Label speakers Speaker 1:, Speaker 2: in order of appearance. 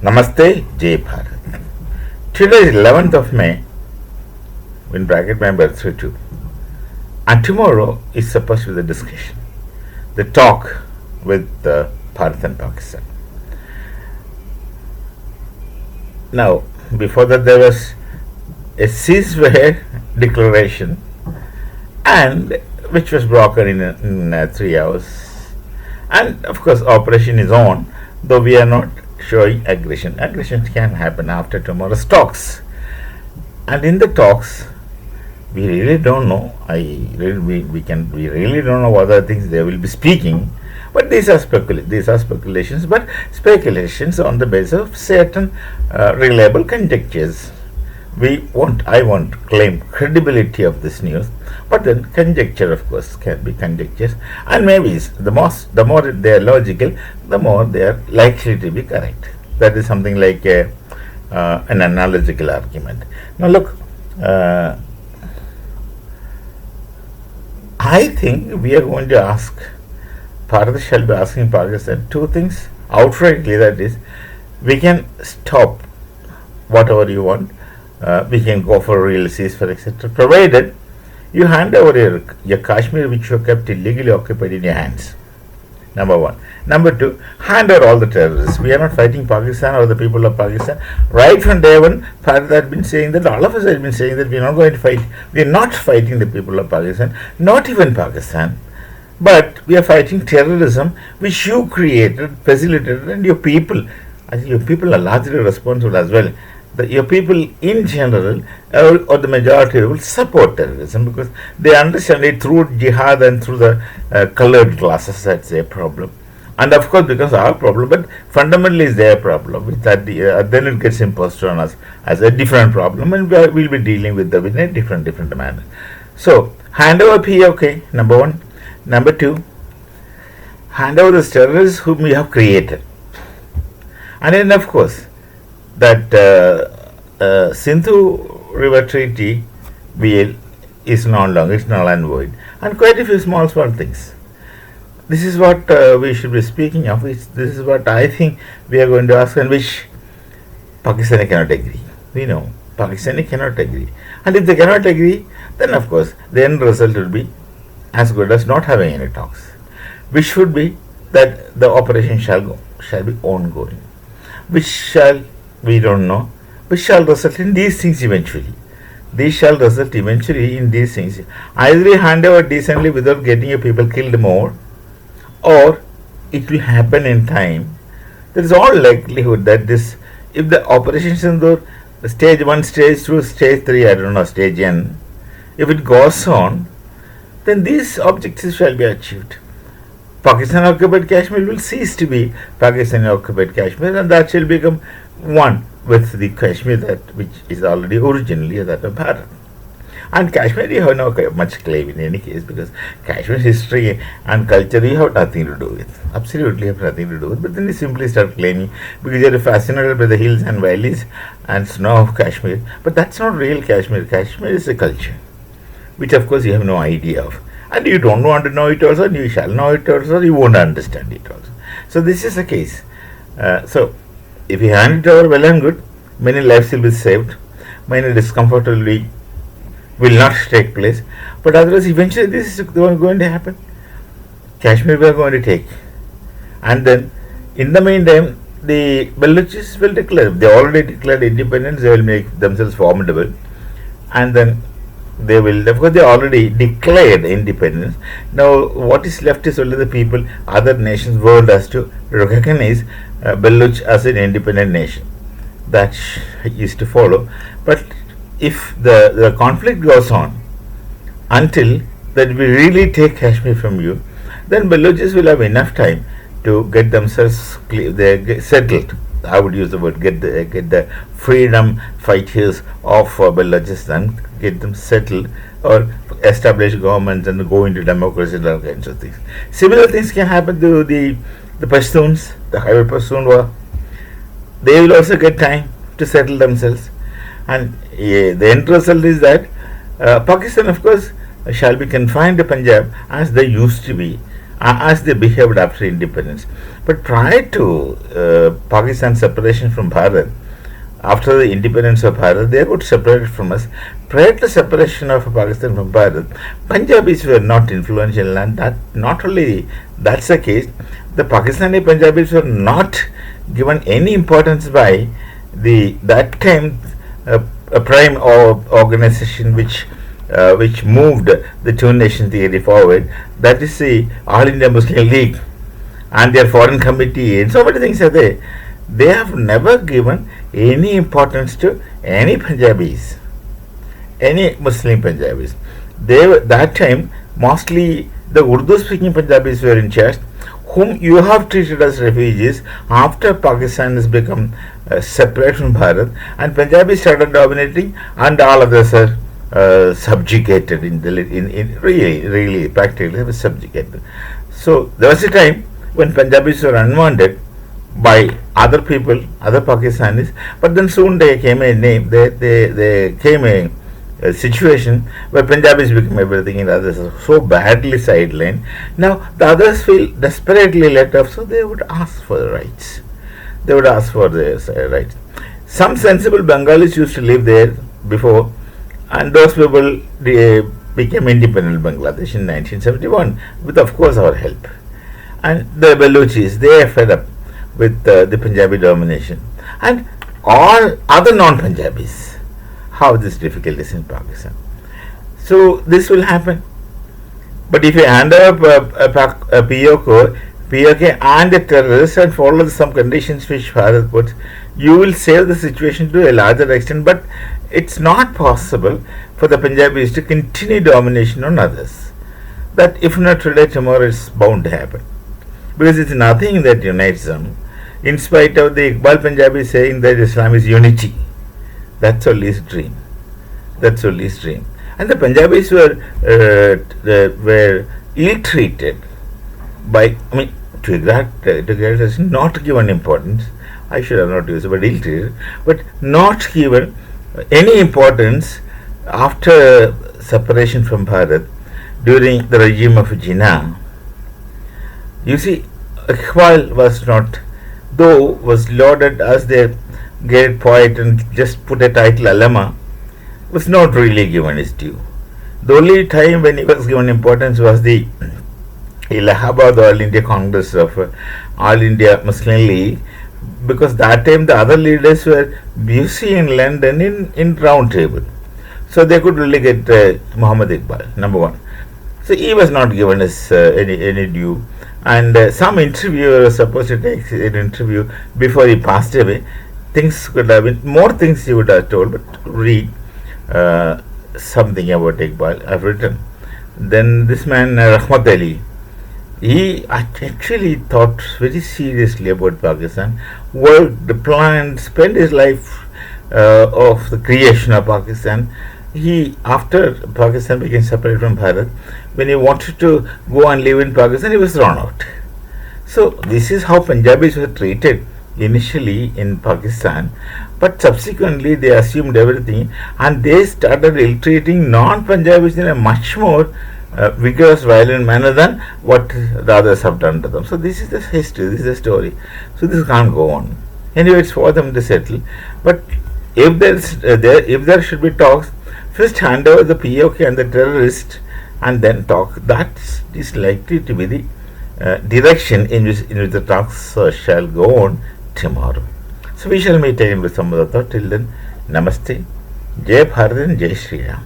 Speaker 1: Namaste, Jai Bharat. Today is 11th of May, in bracket my birthday too. And tomorrow is supposed to be the discussion, the talk with Bharat and Pakistan. Now, before that there was a ceasefire declaration, and which was broken in 3 hours. And of course, operation is on, though we are not showing aggression. Aggression can happen after tomorrow's talks. And in the talks, we really don't know. We really don't know what other things they will be speaking. But these are speculations. But speculations on the basis of certain reliable conjectures. I won't claim credibility of this news, but then conjecture, of course, can be conjectures, and maybe the more they are logical, the more they are likely to be correct. That is something like an analogical argument. Now look, I think we are going to ask, Bharat shall be asking Pakistan two things outrightly, that is, we can stop whatever you want, we can go for real ceasefire, etc., provided you hand over your Kashmir, which you kept illegally occupied, in your hands. Number one. Number two, hand over all the terrorists. We are not fighting Pakistan or the people of Pakistan. Right from day one, Bharat had been saying that, all of us had been saying that we are not going to fight. We are not fighting the people of Pakistan, not even Pakistan. But we are fighting terrorism, which you created, facilitated, and your people. I think your people are largely responsible as well. Your people in general, or the majority will support terrorism because they understand it through jihad and through the colored classes. That's their problem. And of course, because our problem, but fundamentally is their problem, which then it gets imposed on us as a different problem, and we'll be dealing with them in a different manner. So, hand over POK, number one. Number two, hand over the terrorists whom we have created. And then, of course, that Sindhu River Treaty is no longer, it's null and void, and quite a few small things. This is what we should be speaking of. This is what I think we are going to ask, and which Pakistani cannot agree. We know Pakistani cannot agree, and if they cannot agree, then of course the end result will be as good as not having any talks, which should be that the operation shall be ongoing, which shall, we don't know, which shall result in these things eventually. These shall result eventually in these things. Either you hand over decently without getting your people killed more, or it will happen in time. There is all likelihood that this, if the operations in the stage 1, stage 2, stage 3, I don't know, stage N, if it goes on, then these objectives shall be achieved. Pakistan occupied Kashmir will cease to be Pakistan occupied Kashmir, and that shall become one with the Kashmir which is already originally that of Bharat. And Kashmir, you have no much claim in any case, because Kashmir history and culture you have nothing to do with. Absolutely have nothing to do with. But then you simply start claiming because you are fascinated by the hills and valleys and snow of Kashmir. But that's not real Kashmir. Kashmir is a culture, which of course you have no idea of. And you don't want to know it also, and you shall know it also, you won't understand it also. So this is the case. So if you hand it over, well and good, many lives will be saved, many discomfort will not take place, but otherwise eventually this is going to happen. Kashmir we are going to take, and then in the meantime the Baluchis will declare, they already declared independence, they will make themselves formidable, and then they will, of course they already declared independence. Now what is left is only the people, other nations, world has to recognize Baluch as an independent nation. That is to follow. But if the conflict goes on until that we really take Kashmir from you, then Baluchis will have enough time to get themselves settled. I would use the word get the freedom fighters of Balochistan, get them settled, or establish governments and go into democracy and all kinds of things. Similar things can happen to the Pashtuns, the Khyber Pashtun. They will also get time to settle themselves, and the end result is that Pakistan, of course, shall be confined to Punjab as they used to be, as they behaved after independence. But prior to Pakistan's separation from Bharat, after the independence of Bharat, they got separated from us. Prior to the separation of Pakistan from Bharat, Punjabis were not influential, and that not only that's the case, the Pakistani Punjabis were not given any importance by the that time a prime organization which moved the two nation theory forward. That is the All India Muslim League and their foreign committee, and so many things are there. They have never given any importance to any Punjabis, any Muslim Punjabis. They were, that time, mostly the Urdu speaking Punjabis were in charge, whom you have treated as refugees after Pakistan has become separate from Bharat, and Punjabis started dominating, and all others are subjugated in really practically they were subjugated. So there was a time when Punjabis were unwanted by other people, other Pakistanis, but then soon there came a situation where Punjabis became everything and others are so badly sidelined. Now the others feel desperately let off, so they would ask for the rights. They would ask for their rights. Some sensible Bengalis used to live there before, and those people became independent Bangladesh in 1971 with, of course, our help. And the Baluchis, they are fed up with the Punjabi domination, and all other non-Punjabis have these difficulties in Pakistan. So this will happen. But if you hand up a POK and the terrorists and follow some conditions which Bharat puts, you will save the situation to a larger extent. But it's not possible for the Punjabis to continue domination on others. That if not today, tomorrow it's bound to happen. Because it's nothing that unites them. In spite of the Iqbal Punjabi saying that Islam is unity. That's only his dream. That's only his dream. And the Punjabis were ill-treated by, to that not given importance. I should have not used it, but ill-treated, but not given any importance after separation from Bharat during the regime of Jinnah. You see, Iqbal was not, though was lauded as their great poet and just put a title Alama, was not really given his due. The only time when he was given importance was the Allahabad All India Congress of All India Muslim League, because that time the other leaders were busy in London in round table. So they could really get Muhammad Iqbal, number one. So he was not given his any due. And some interviewer was supposed to take an interview before he passed away. Things could have been, more things he would have told, but read something about Iqbal I've written. Then this man, Rahmat Ali, he actually thought very seriously about Pakistan, worked, planned, spent his life of the creation of Pakistan. He, after Pakistan became separate from Bharat, when he wanted to go and live in Pakistan, he was thrown out. So this is how Punjabis were treated initially in Pakistan, but subsequently they assumed everything and they started ill-treating non-Punjabis in a much more vigorous, violent manner than what the others have done to them. So this is the history, this is the story. So this can't go on. Anyway, it's for them to settle. But if there should be talks, first hand over the POK and the terrorists and then talk. That is likely to be the direction in which the talks shall go on tomorrow. So we shall meet again with some other thought. Till then, Namaste, Jai Bharat and Jai Shri Ram.